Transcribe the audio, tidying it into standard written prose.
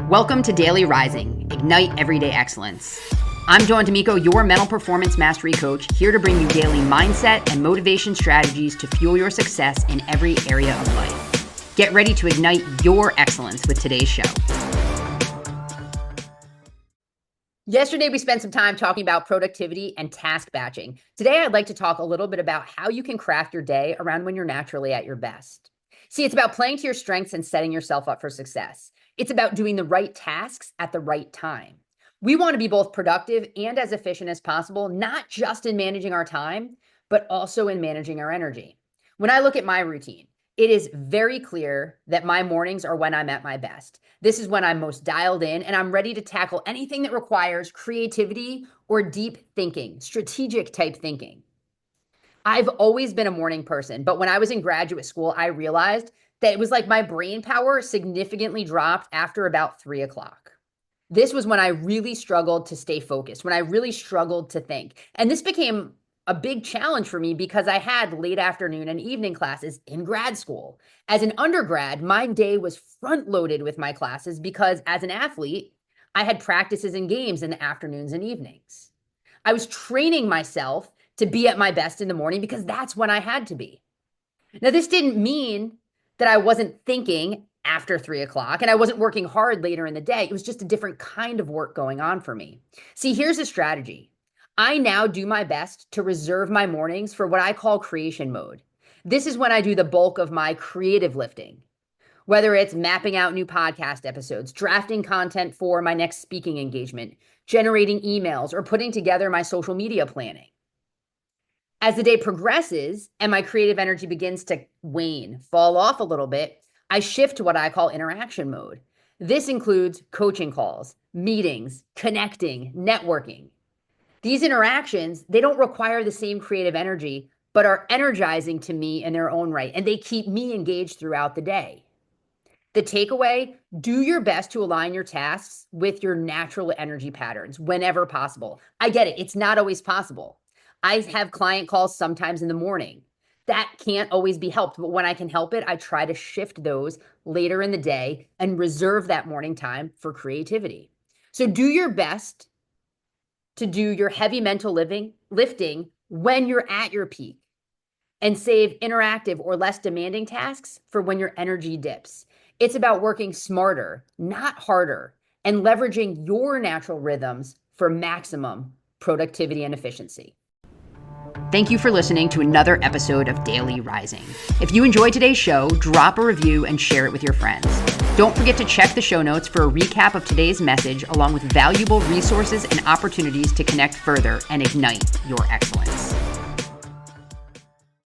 Welcome to Daily Rising, Ignite Everyday Excellence. I'm Dawn D'Amico, your mental performance mastery coach, here to bring you daily mindset and motivation strategies to fuel your success in every area of life. Get ready to ignite your excellence with today's show. Yesterday, we spent some time talking about productivity and task batching. Today, I'd like to talk a little bit about how you can craft your day around when you're naturally at your best. See, it's about playing to your strengths and setting yourself up for success. It's about doing the right tasks at the right time. We want to be both productive and as efficient as possible, not just in managing our time, but also in managing our energy. When I look at my routine, it is very clear that my mornings are when I'm at my best. This is when I'm most dialed in and I'm ready to tackle anything that requires creativity or deep thinking, strategic type thinking. I've always been a morning person, but when I was in graduate school, I realized that it was like my brain power significantly dropped after about 3 o'clock. This was when I really struggled to stay focused, when I really struggled to think. And this became a big challenge for me because I had late afternoon and evening classes in grad school. As an undergrad, my day was front loaded with my classes because as an athlete, I had practices and games in the afternoons and evenings. I was training myself to be at my best in the morning because that's when I had to be. Now, this didn't mean that I wasn't thinking after 3 o'clock and I wasn't working hard later in the day. It was just a different kind of work going on for me. See, here's a strategy. I now do my best to reserve my mornings for what I call creation mode. This is when I do the bulk of my creative lifting, whether it's mapping out new podcast episodes, drafting content for my next speaking engagement, generating emails, or putting together my social media planning. As the day progresses and my creative energy begins to wane, fall off a little bit, I shift to what I call interaction mode. This includes coaching calls, meetings, connecting, networking. These interactions, they don't require the same creative energy, but are energizing to me in their own right, and they keep me engaged throughout the day. The takeaway, do your best to align your tasks with your natural energy patterns whenever possible. I get it, it's not always possible. I have client calls sometimes in the morning. That can't always be helped, but when I can help it, I try to shift those later in the day and reserve that morning time for creativity. So do your best to do your heavy mental lifting when you're at your peak and save interactive or less demanding tasks for when your energy dips. It's about working smarter, not harder, and leveraging your natural rhythms for maximum productivity and efficiency. Thank you for listening to another episode of Daily Rising. If you enjoyed today's show, drop a review and share it with your friends. Don't forget to check the show notes for a recap of today's message, along with valuable resources and opportunities to connect further and ignite your excellence.